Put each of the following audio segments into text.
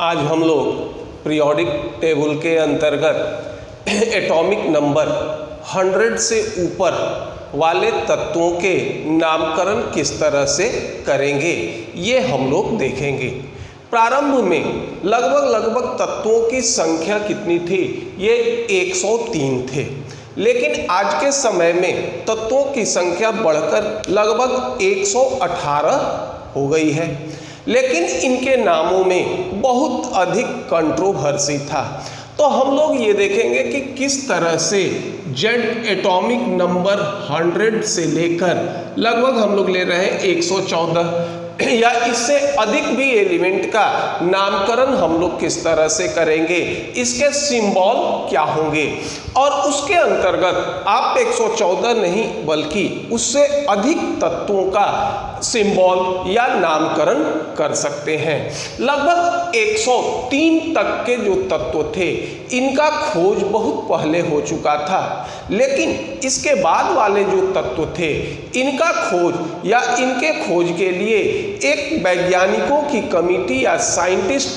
आज हम लोग पीरियोडिक टेबल के अंतर्गत एटॉमिक नंबर 100 से ऊपर वाले तत्वों के नामकरण किस तरह से करेंगे ये हम लोग देखेंगे। प्रारंभ में लगभग तत्वों की संख्या कितनी थी? ये 103 थे, लेकिन आज के समय में तत्वों की संख्या बढ़कर लगभग 118 हो गई है। लेकिन इनके नामों में बहुत अधिक कंट्रोवर्सी था। तो हम लोग ये देखेंगे कि किस तरह से जेड एटॉमिक नंबर 100 से लेकर लगभग हम लोग ले रहे हैं 114 या इससे अधिक भी एलिमेंट का नामकरण हम लोग किस तरह से करेंगे, इसके सिंबल क्या होंगे। और उसके अंतर्गत आप 114 नहीं बल्कि उससे अधिक तत्वों का सिंबल या नामकरण कर सकते हैं। लगभग 103 तक के जो तत्व थे इनका खोज बहुत पहले हो चुका था, लेकिन इसके बाद वाले जो तत्व थे इनका खोज या इनके खोज के लिए एक वैज्ञानिकों की कमिटी या साइंटिस्ट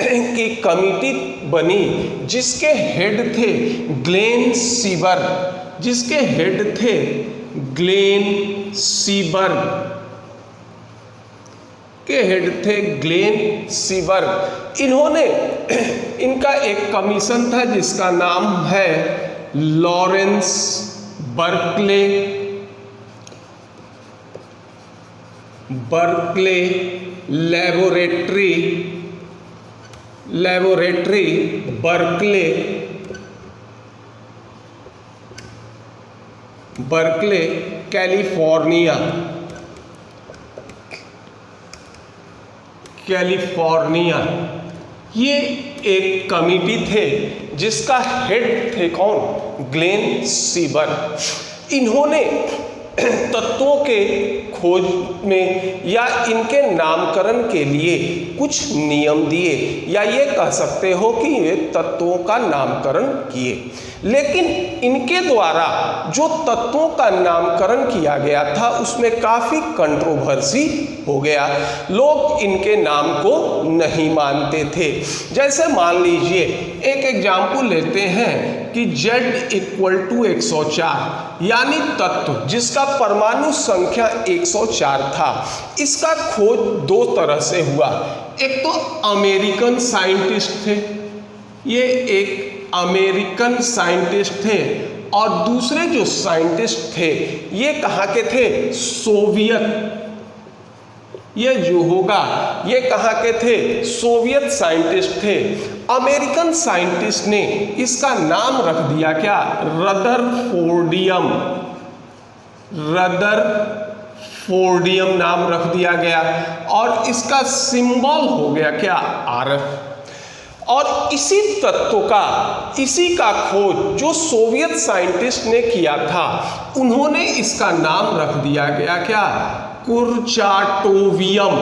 की कमिटी बनी, जिसके हेड थे ग्लेन सीबर्ग, इन्होंने इनका एक कमीशन था जिसका नाम है Lawrence Berkeley laboratory Berkeley California. ये एक कमिटी थे जिसका हेड थे कौन? ग्लेन सीबर्ग। इन्होंने तत्वों के खोज में या इनके नामकरण के लिए कुछ नियम दिए, या ये कह सकते हो कि ये तत्वों का नामकरण किए। लेकिन इनके द्वारा जो तत्वों का नामकरण किया गया था उसमें काफ़ी कंट्रोवर्सी हो गया। लोग इनके नाम को नहीं मानते थे। जैसे मान लीजिए एक एग्जाम्पल लेते हैं कि Z = 104 यानी तत्व जिसका परमाणु संख्या 104 था, इसका खोज दो तरह से हुआ। एक तो अमेरिकन साइंटिस्ट थे, ये एक अमेरिकन साइंटिस्ट थे, और दूसरे जो साइंटिस्ट थे ये कहाँ के थे? सोवियत। ये जो होगा ये कहाँ के थे? सोवियत साइंटिस्ट थे। अमेरिकन साइंटिस्ट ने इसका नाम रख दिया क्या? रदरफोर्डियम नाम रख दिया गया, और इसका सिंबल हो गया क्या? RF। और इसी तत्व का, इसी का खोज जो सोवियत साइंटिस्ट ने किया था, उन्होंने इसका नाम रख दिया गया क्या? कुरचाटोवियम।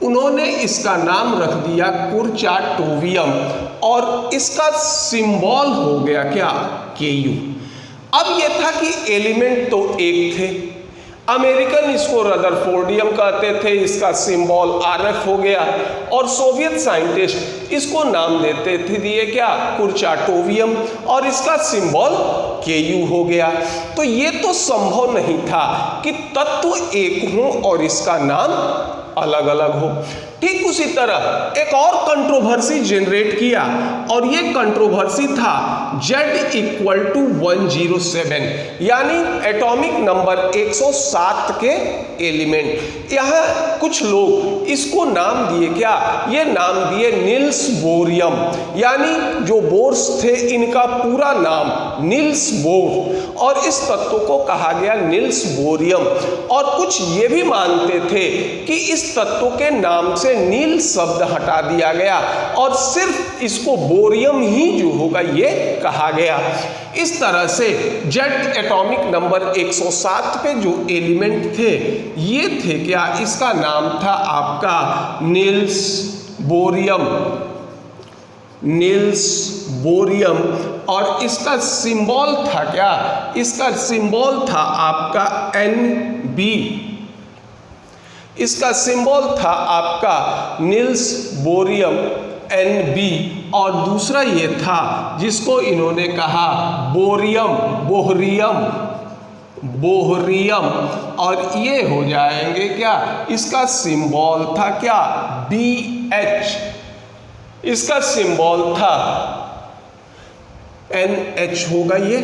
उन्होंने इसका नाम रख दिया कुरचाटोवियम, और इसका सिंबल हो गया क्या? Ku। अब यह था कि एलिमेंट तो एक थे, अमेरिकन इसको रदरफोर्डियम कहते थे, इसका सिंबल RF हो गया, और सोवियत साइंटिस्ट इसको नाम दिए क्या? कुरचाटोवियम, और इसका सिंबल Ku हो गया। तो ये तो संभव नहीं था कि तत्व एक हो और इसका नाम अलग अलग हो। ठीक उसी तरह एक और कंट्रोवर्सी जनरेट किया, और ये कंट्रोवर्सी था Z = 107 यानी एटॉमिक नंबर 107 के एलिमेंट। यहाँ कुछ लोग इसको नाम दिए क्या? ये नाम दिए निल्स बोरियम, यानी जो बोर्स थे इनका पूरा नाम निल्स बोर, और इस तत्व को कहा गया निल्स बोरियम। और कुछ ये भी मानते थे कि इस तत्व के नाम से नील शब्द हटा दिया गया और सिर्फ इसको बोरियम ही जो होगा ये कहा गया। इस तरह से जेड एटॉमिक नंबर 107 पे जो एलिमेंट थे ये थे क्या? इसका नाम था आपका निल्स बोरियम, और इसका सिंबल था क्या? इसका सिंबल था आपका Nb। इसका सिंबल था आपका निल्स बोरियम Nb, और दूसरा ये था जिसको इन्होंने कहा बोहरियम, और ये हो जाएंगे क्या, इसका सिंबल था क्या, BH, इसका सिंबल था NH होगा ये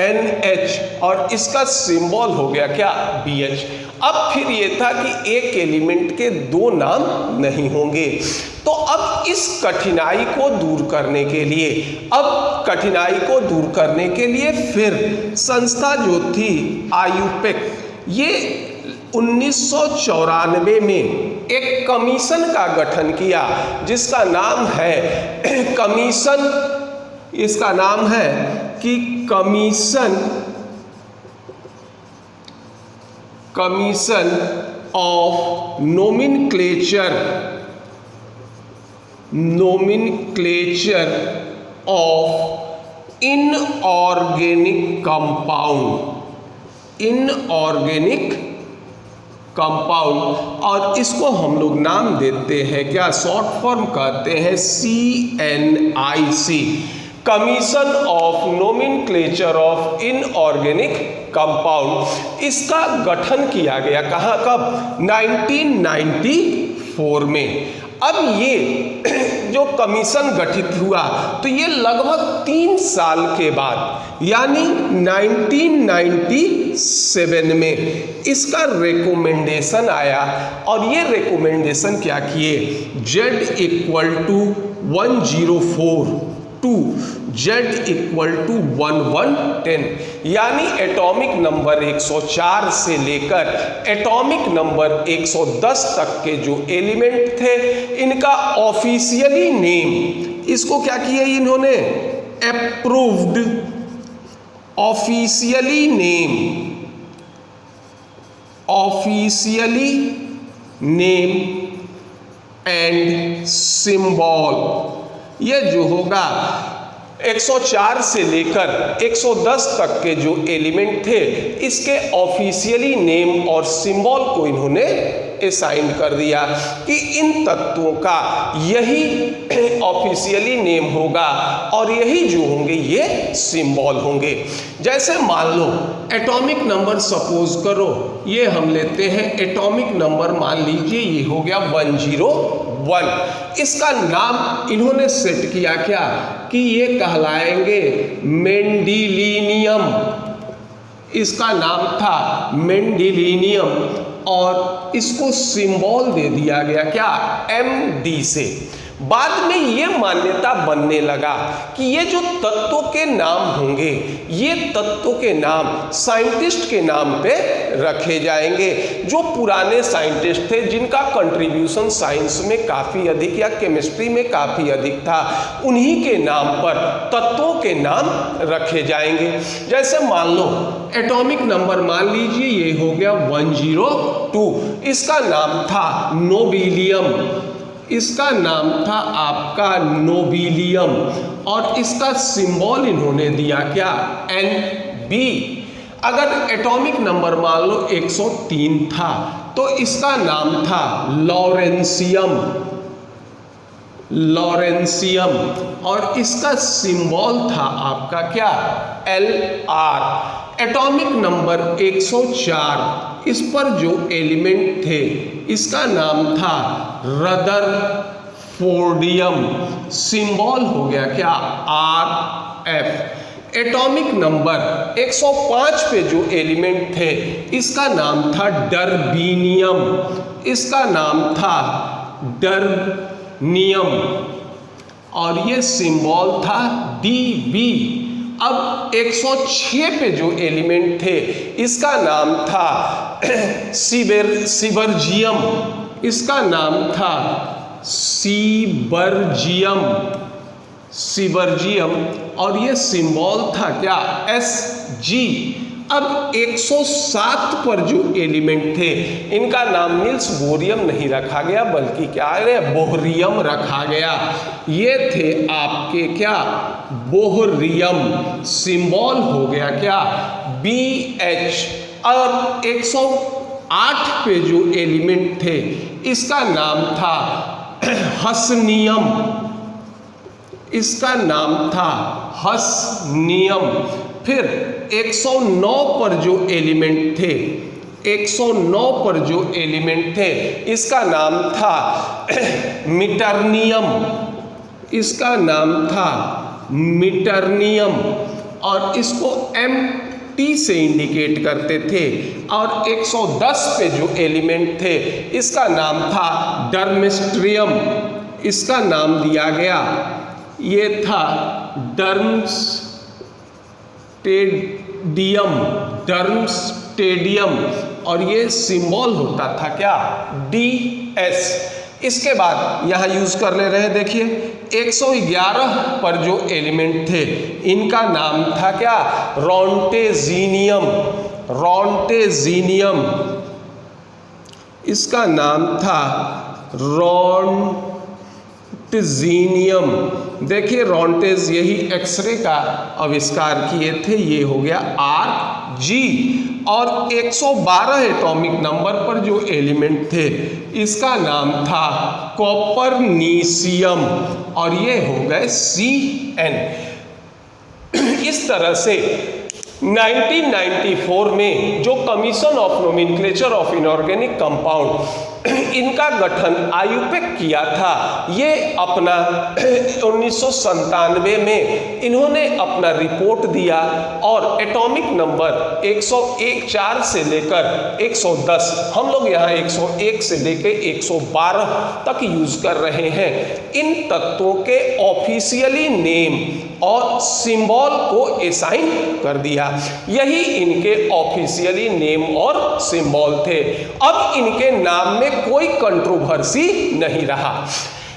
NH, और इसका सिंबल हो गया क्या, BH। अब फिर ये था कि एक एलिमेंट के दो नाम नहीं होंगे। तो अब इस कठिनाई को दूर करने के लिए, फिर संस्था जो थी आयुपेक, ये 1994 में एक कमीशन का गठन किया जिसका नाम है इसका नाम है कि commission of nomenclature of inorganic compound, और इसको हम लोग नाम देते हैं क्या, शॉर्ट फॉर्म कहते हैं CNIC, commission of nomenclature of inorganic compound. इसका गठन किया गया कहाँ, कब, 1994 में। अब ये जो कमीशन गठित हुआ तो ये लगभग 3 साल के बाद यानी 1997 में इसका रिकमेंडेशन आया, और ये रिकमेंडेशन क्या किए, Z = 104 to Z = 1110, यानी एटॉमिक नंबर 104 से लेकर एटॉमिक नंबर 110 तक के जो एलिमेंट थे, इनका ऑफिशियली नेम, इसको क्या किया इन्होंने, approved officially name and symbol, ये जो होगा 104 से लेकर 110 तक के जो एलिमेंट थे, इसके ऑफिशियली नेम और सिंबल को इन्होंने असाइन कर दिया कि इन तत्वों का यही ऑफिशियली नेम होगा और यही जो होंगे ये सिंबल होंगे। जैसे मान लो एटॉमिक नंबर, सपोज करो ये हम लेते हैं एटॉमिक नंबर, मान लीजिए ये हो गया 101। इसका नाम इन्होंने सेट किया क्या कि ये कहलाएंगे मेंडिलिनियम, इसका नाम था मेंडिलिनियम, और इसको सिंबल दे दिया गया क्या, MD से। बाद में ये मान्यता बनने लगा कि ये जो तत्वों के नाम होंगे, ये तत्वों के नाम साइंटिस्ट के नाम पे रखे जाएंगे, जो पुराने साइंटिस्ट थे जिनका कंट्रीब्यूशन साइंस में काफ़ी अधिक या केमिस्ट्री में काफ़ी अधिक था, उन्हीं के नाम पर तत्वों के नाम रखे जाएंगे। जैसे मान लो एटॉमिक नंबर मान लीजिए ये हो गया 102, इसका नाम था नोबिलियम, इसका नाम था आपका नोबिलियम, और इसका सिंबल इन्होंने दिया क्या, NB। अगर एटॉमिक नंबर मान लो 103 था तो इसका नाम था लॉरेंसियम, और इसका सिंबल था आपका क्या, LR। एटॉमिक नंबर 104, इस पर जो एलिमेंट थे इसका नाम था रदरफोर्डियम, सिंबल हो गया क्या, RF। एटॉमिक नंबर 105 पे जो एलिमेंट थे इसका नाम था डर्बिनियम, इसका नाम था डर्नियम, और ये सिंबल था DB। अब 106 पे जो एलिमेंट थे इसका नाम था सीबर्जियम, इसका नाम था सीबर्जियम, और ये सिंबल था क्या, SG। अब 107 पर जो एलिमेंट थे इनका नाम निल्स बोरियम नहीं रखा गया बल्कि क्या है, बोहरियम रखा गया। ये थे आपके क्या, बोहरियम, सिंबल हो गया क्या, BH। और 8 पे जो एलिमेंट थे इसका नाम था हसनियम, इसका नाम था हसनियम। फिर 109 पर जो एलिमेंट थे, 109 पर जो एलिमेंट थे इसका नाम था मिटरनियम, इसका नाम था मिटरनियम, और इसको MT से इंडिकेट करते थे। और 110 पे जो एलिमेंट थे इसका नाम था डर्मेस्ट्रियम, इसका नाम दिया गया, ये था डर्मस्टेडियम, डर्मस्टेडियम, और ये सिंबल होता था क्या, DS। इसके बाद यहाँ यूज कर ले रहे, देखिए 111 पर जो एलिमेंट थे इनका नाम था क्या, रॉन्टेजीनियम, रॉन्टेजीनियम, इसका नाम था रॉन्टेजीनियम। देखिए रॉन्टेज यही एक्सरे का आविष्कार किए थे, ये हो गया RG। और 112 एटॉमिक नंबर पर जो एलिमेंट थे इसका नाम था कॉपरनीशियम, और ये हो गए CN। इस तरह से 1994 में जो commission of nomenclature of inorganic compound इनका गठन आयुपेक किया था, ये अपना 1997 में इन्होंने अपना रिपोर्ट दिया और एटॉमिक नंबर 101 से लेकर 110, हम लोग यहाँ 101 से लेकर 112 तक यूज कर रहे हैं। इन तत्वों के ऑफिशियली नेम और सिंबल को असाइन कर दिया, यही इनके ऑफिशियली नेम और सिंबल थे। अब इनके नाम में कोई कंट्रोवर्सी नहीं रहा।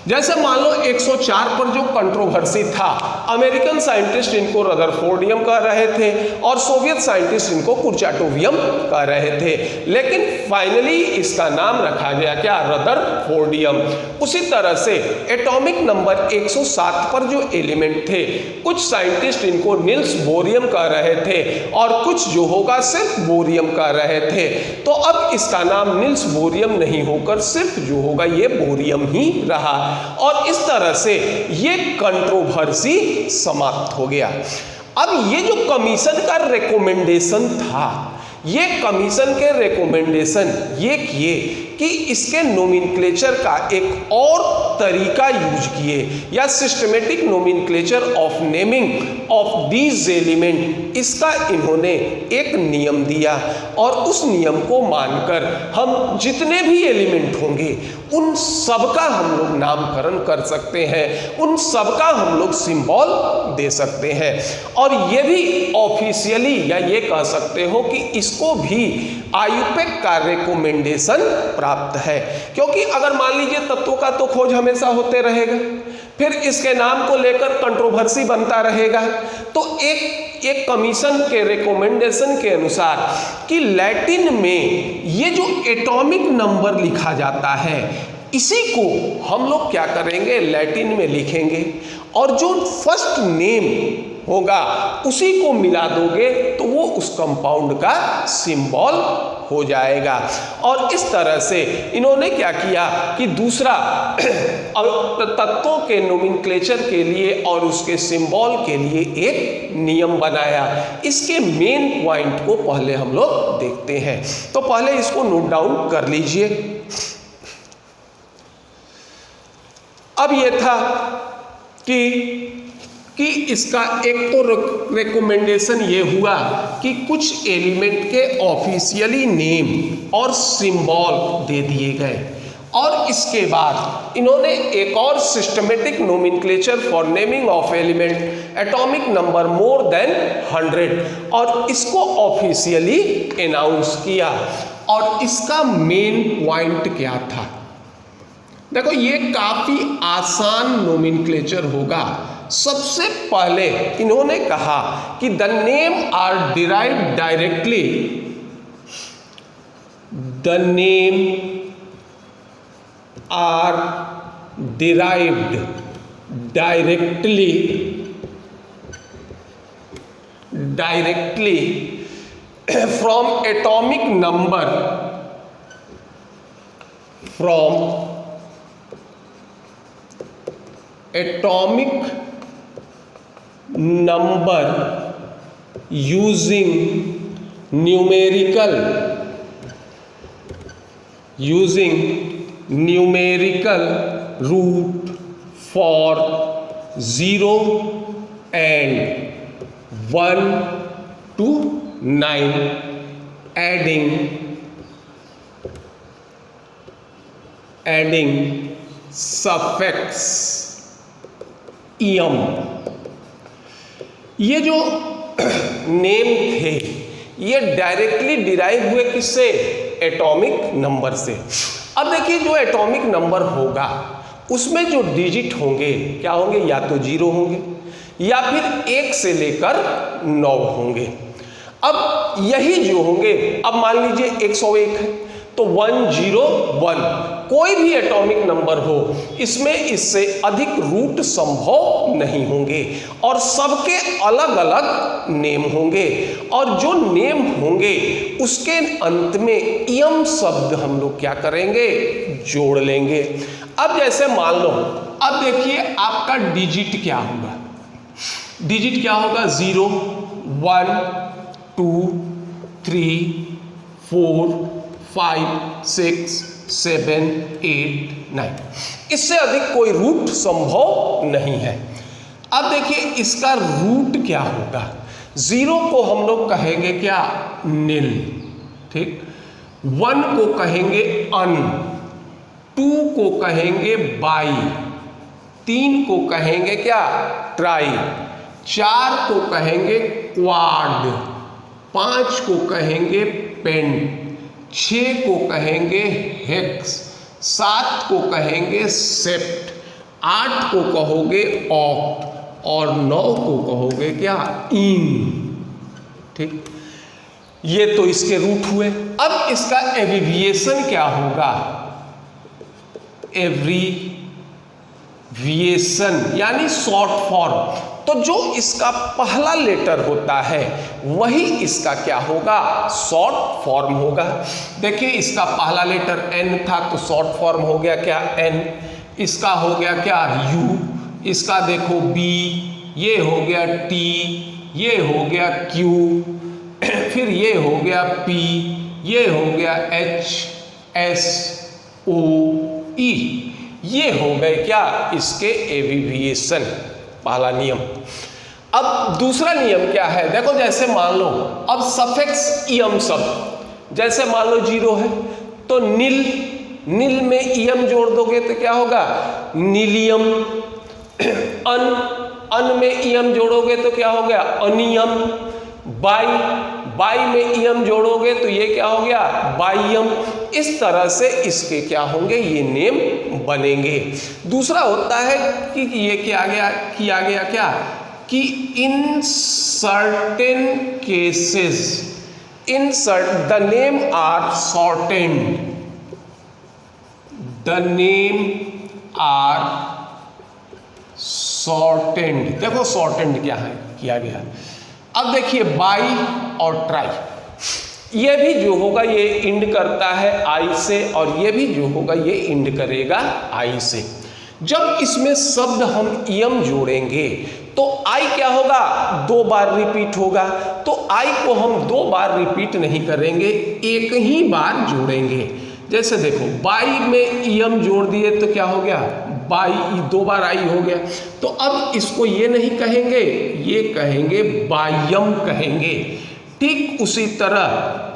जैसे मान लो 104 पर जो कंट्रोवर्सी था, अमेरिकन साइंटिस्ट इनको रदरफोर्डियम कह रहे थे और सोवियत साइंटिस्ट इनको कुर्चाटोवियम कह रहे थे, लेकिन फाइनली इसका नाम रखा गया क्या, रदरफोर्डियम। उसी तरह से एटॉमिक नंबर 107 पर जो एलिमेंट थे, कुछ साइंटिस्ट इनको निल्स बोरियम कह रहे थे और कुछ जो होगा सिर्फ बोरियम कह रहे थे। तो अब इसका नाम निल्स बोरियम नहीं होकर सिर्फ जो होगा ये बोरियम ही रहा, और इस तरह से ये कंट्रोवर्सी समाप्त हो गया। अब ये जो कमीशन का रिकमेंडेशन था, ये कमीशन के रिकमेंडेशन ये किए कि इसके नोमेनक्लेचर का एक और तरीका यूज किए, या systematic nomenclature of naming of these element, इसका इन्होंने एक नियम दिया और उस नियम को मानकर हम जितने भी एलिमेंट होंगे उन सबका हम लोग नामकरण कर सकते हैं, उन सबका हम लोग सिंबल दे सकते हैं। और ये भी ऑफिशियली या ये कह सकते हो कि इसको भी आयुपेक का रिकमेंडेशन प्राप्त है, क्योंकि अगर मान लीजिए तत्वों का तो खोज हमेशा होते रहेगा, फिर इसके नाम को लेकर कंट्रोवर्सी बनता रहेगा, तो एक कमीशन के रिकमेंडेशन के अनुसार कि लैटिन में ये जो एटॉमिक नंबर लिखा जाता है इसी को हम लोग क्या करेंगे, लैटिन में लिखेंगे, और जो फर्स्ट नेम होगा उसी को मिला दोगे तो वो उस कंपाउंड का सिंबल हो जाएगा। और इस तरह से इन्होंने क्या किया कि दूसरा तत्वों के नोमेनक्लेचर के लिए और उसके सिंबल के लिए एक नियम बनाया। इसके मेन पॉइंट को पहले हम लोग देखते हैं, तो पहले इसको नोट डाउन कर लीजिए। अब ये था कि इसका एक तो रिकमेंडेशन ये हुआ कि कुछ एलिमेंट के ऑफिशियली नेम और सिंबल दे दिए गए, और इसके बाद इन्होंने एक और systematic nomenclature for naming of element atomic number more than 100, और इसको ऑफिशियली अनाउंस किया। और इसका मेन पॉइंट क्या था, देखो ये काफी आसान नोमेनक्लेचर होगा। सबसे पहले इन्होंने कहा कि the name are derived directly, the name are derived directly from atomic number from atomic number using numerical root for 0 and 1 to 9, adding suffix इयम। ये जो नेम थे ये डायरेक्टली डिराइव हुए किससे? एटॉमिक नंबर से। अब देखिए जो एटॉमिक नंबर होगा उसमें जो डिजिट होंगे क्या होंगे? या तो 0 होंगे या फिर 1 से लेकर 9 होंगे। अब यही जो होंगे, अब मान लीजिए 101 है तो 101, कोई भी एटॉमिक नंबर हो इसमें इससे अधिक रूट संभव नहीं होंगे और सबके अलग अलग नेम होंगे और जो नेम होंगे उसके अंत में इयम शब्द हम लोग क्या करेंगे? जोड़ लेंगे। अब जैसे मान लो, अब देखिए आपका डिजिट क्या होगा? डिजिट क्या होगा? 0 1 2 3 4 5 6 7 8 9, इससे अधिक कोई रूट संभव नहीं है। अब देखिए इसका रूट क्या होगा? 0 को हम लोग कहेंगे क्या? नील, ठीक। 1 को कहेंगे अन, 2 को कहेंगे बाई, 3 को कहेंगे क्या? ट्राई, 4 को कहेंगे क्वाड, 5 को कहेंगे पेन, 6 को कहेंगे हेक्स, 7 को कहेंगे सेप्ट, 8 को कहोगे ऑक्ट और 9 को कहोगे क्या? इन, ठीक। ये तो इसके रूट हुए। अब इसका एब्रिविएशन क्या होगा? एब्रिविएशन यानी शॉर्ट फॉर्म। तो जो इसका पहला लेटर होता है वही इसका क्या होगा? शॉर्ट फॉर्म होगा। देखिए इसका पहला लेटर एन था तो शॉर्ट फॉर्म हो गया क्या? एन। इसका हो गया क्या? यू। इसका देखो बी, ये हो गया टी, ये हो गया क्यू, फिर ये हो गया पी, ये हो गया एच, एस, ओ, ई। ये हो गए क्या? इसके एब्रिविएशन, पहला नियम। अब दूसरा नियम क्या है? देखो जैसे मान लो अब सफिक्स इयम शब्द, जैसे मान लो 0 है तो नील, नील में इयम जोड़ दोगे तो क्या होगा? नीलियम। अन, अन में इयम जोड़ोगे तो क्या हो गया? अनियम। बाई, बाई में इयम जोड़ोगे तो ये क्या हो गया? बाइयम। इस तरह से इसके क्या होंगे? ये नेम बनेंगे। दूसरा होता है कि ये क्या गया, किया गया क्या कि in certain cases the name are shortened, the name are shortened. देखो शॉर्टेंड क्या है, किया गया। अब देखिए बाई और ट्राई, ये भी जो होगा ये इंड करता है आई से और ये भी जो होगा ये इंड करेगा आई से। जब इसमें शब्द हम इयम जोड़ेंगे तो आई क्या होगा? 2 बार रिपीट होगा। तो आई को हम 2 बार रिपीट नहीं करेंगे, एक ही बार जोड़ेंगे। जैसे देखो बाई में इयम जोड़ दिए तो क्या हो गया? बाई, 2 बार आई हो गया। तो अब इसको ये नहीं कहेंगे, ये कहेंगे बायम कहेंगे। ठीक उसी तरह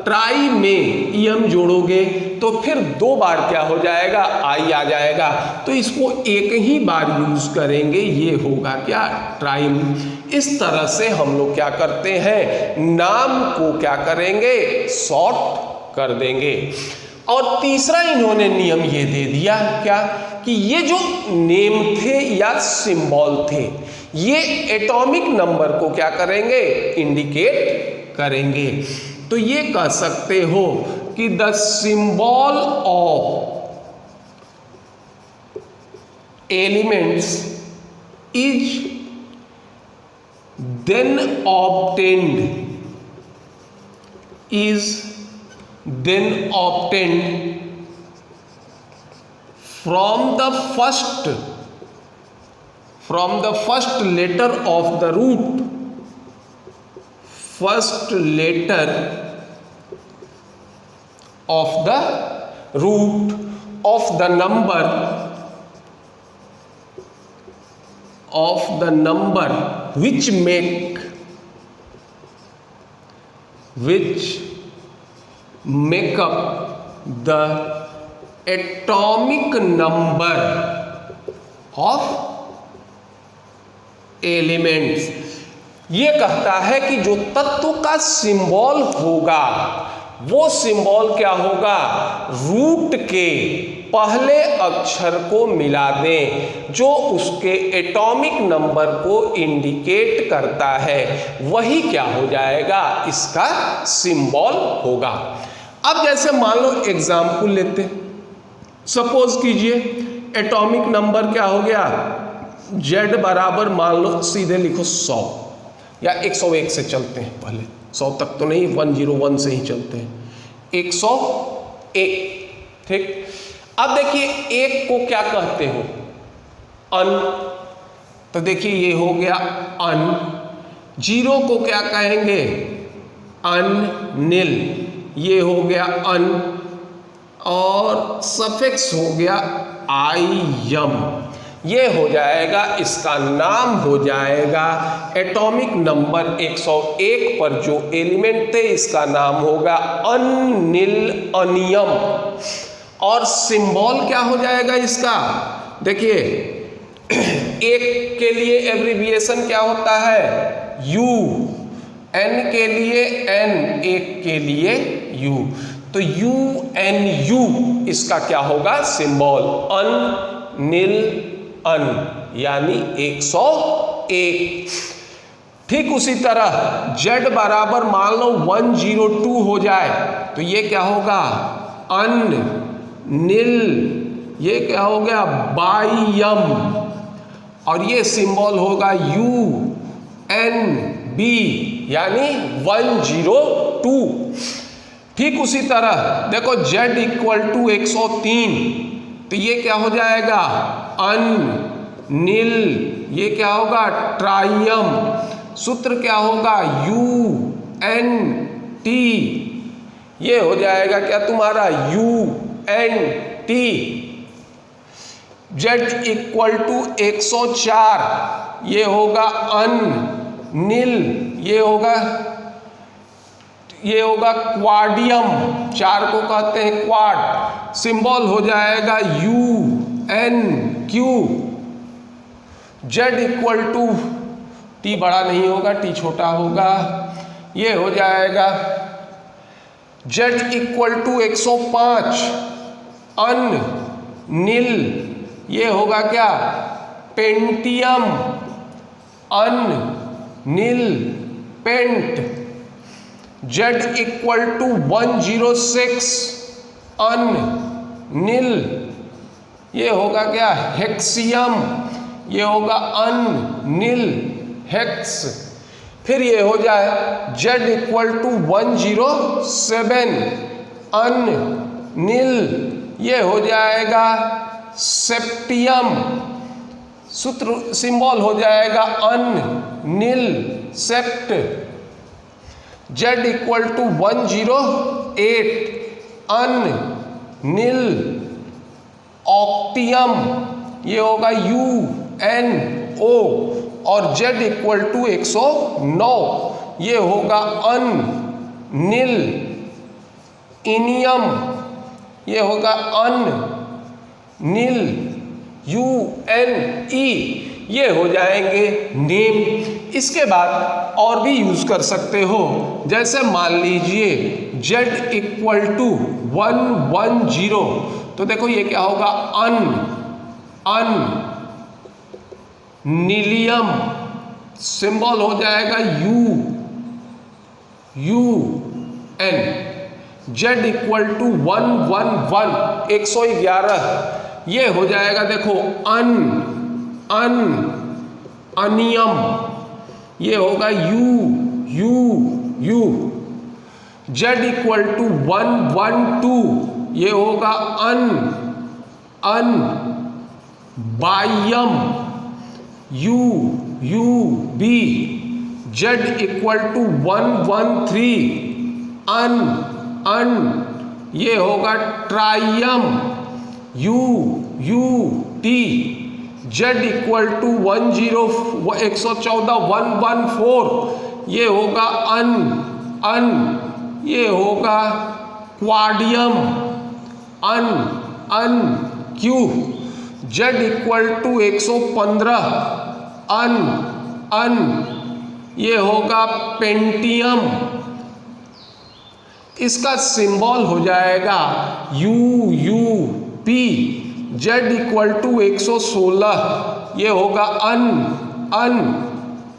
ट्राई में इयम जोड़ोगे तो फिर 2 बार क्या हो जाएगा? आई आ जाएगा। तो इसको एक ही बार यूज करेंगे, ये होगा क्या? ट्राइम। इस तरह से हम लोग क्या करते हैं? नाम को क्या करेंगे? शॉर्ट कर देंगे। और तीसरा इन्होंने नियम ये दे दिया क्या कि ये जो नेम थे या सिंबल थे ये एटॉमिक नंबर को क्या करेंगे? इंडिकेट करेंगे। तो ये कह सकते हो कि the symbol of elements is then obtained from the first letter of the root, first letter of the root of the number which make up the atomic number of elements। ये कहता है कि जो तत्व का सिंबल होगा वो symbol क्या होगा, रूट के पहले अक्षर को मिला दें जो उसके एटॉमिक नंबर को इंडिकेट करता है, वही क्या हो जाएगा, इसका सिंबल होगा। अब जैसे मान लो एग्जाम्पल लेते हैं, सपोज कीजिए एटॉमिक नंबर क्या हो गया, Z बराबर मान लो सीधे लिखो 100 या 101 से चलते हैं, पहले 100 तक तो नहीं, 101 से ही चलते हैं, 101। ठीक, अब देखिए एक को क्या कहते हो, अन, तो देखिए ये हो गया अन। जीरो को क्या कहेंगे, अननील, ये हो गया अन। और सफिक्स हो गया आईयम, ये हो जाएगा, इसका नाम हो जाएगा एटॉमिक नंबर 101 पर जो एलिमेंट थे इसका नाम होगा अननील, अनियम। और सिंबल क्या हो जाएगा इसका, देखिए एक के लिए एब्रिविएशन क्या होता है, यू, एन के लिए एन, एक के लिए यू, तो यू एन यू इसका क्या होगा सिंबल, अन नील अन, यानी 101। ठीक उसी तरह Z बराबर मान लो 102 हो जाए तो ये क्या होगा, अन नील, ये क्या हो गया, बाइयम, और ये सिंबल होगा यू एन बी, यानी 102। ठीक उसी तरह देखो Z इक्वल टू 103, तो ये क्या हो जाएगा, अन नील, ये क्या होगा, ट्राइयम, सूत्र क्या होगा, यू एन टी, ये हो जाएगा क्या तुम्हारा, U N T. Z equal to 104, ये होगा अन नील, ये होगा क्वाडियम, 4 को कहते हैं क्वाड, सिंबल हो जाएगा U N Q. Z equal to, T बड़ा नहीं होगा, टी छोटा होगा, ये हो जाएगा Z equal to 105, un nil, ये होगा क्या, pentium, un nil pent. Z equal to 106, un nil, ये होगा क्या, हेक्सियम, ये होगा अन नील हेक्स। फिर ये हो जाए Z equal to 107, on nil, ये हो जाएगा सेप्टियम, सूत्र सिंबल हो जाएगा अन नील सेप्ट। Z इक्वल टू 108, अन नील ऑक्टियम, ये होगा यू एन ओ, और Z इक्वल टू 109, ये होगा अन नील इनियम, ये होगा अन नील यू एन ई, ये हो जाएंगे नेम। इसके बाद और भी यूज कर सकते हो, जैसे मान लीजिए Z इक्वल टू 110, तो देखो ये क्या होगा, अन नीलियम, सिंबल हो जाएगा U N. Z equal to 111, 111, ये हो जाएगा देखो अनियम, ये होगा यू। Z इक्वल टू 112, ये होगा अन, बाह्यम, UB, Z इक्वल टू 113, अन, ये होगा ट्राइयम, UT, Z इक्वल टू 114, ये होगा अन, ये होगा क्वाडियम, अन, Q, Z इक्वल टू 115, अन, ये होगा पेंटियम, इसका सिंबल हो जाएगा UP, Z इक्वल टू 116, ये होगा अन,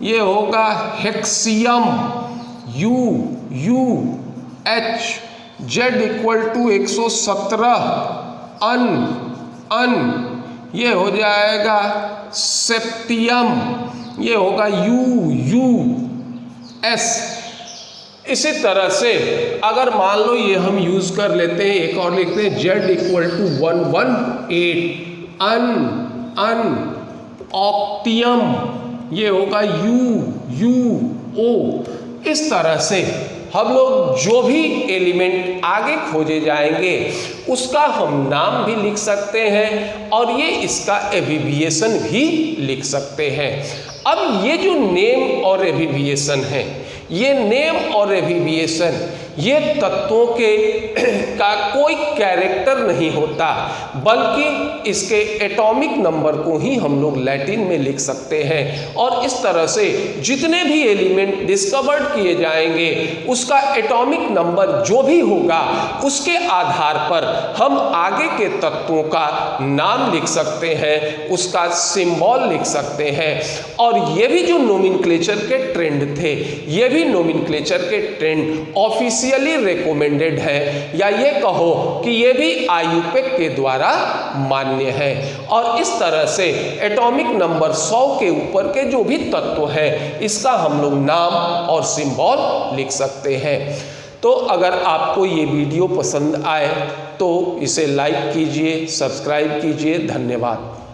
ये होगा हेक्सियम, UH, Z इक्वल टू 117, अन, ये हो जाएगा सेप्टियम, ये होगा US। इसी तरह से अगर मान लो ये हम यूज कर लेते हैं, एक और लिखते हैं Z इक्वल टू 118, अन, ऑक्टियम, ये होगा UO। इस तरह से हम लोग जो भी एलिमेंट आगे खोजे जाएंगे उसका हम नाम भी लिख सकते हैं और ये इसका एब्रिविएशन भी लिख सकते हैं। अब ये जो नेम और एब्रिविएशन है, ये नेम और एब्रिविएशन ये तत्वों के का कोई कैरेक्टर नहीं होता, बल्कि इसके एटॉमिक नंबर को ही हम लोग लैटिन में लिख सकते हैं। और इस तरह से जितने भी एलिमेंट डिस्कवर्ड किए जाएंगे उसका एटॉमिक नंबर जो भी होगा उसके आधार पर हम आगे के तत्वों का नाम लिख सकते हैं, उसका सिंबल लिख सकते हैं। और ये भी जो नोमेनक्लेचर के ट्रेंड थे, ये भी नोमेनक्लेचर के ट्रेंड ऑफिशियली रिकमेंडेड है, या ये कहो कि ये भी IUPAC के द्वारा मान्य है। और इस तरह से एटॉमिक नंबर 100 के ऊपर के जो भी तत्व है इसका हम लोग नाम और सिंबल लिख सकते हैं। तो अगर आपको ये वीडियो पसंद आए तो इसे लाइक कीजिए, सब्सक्राइब कीजिए। धन्यवाद।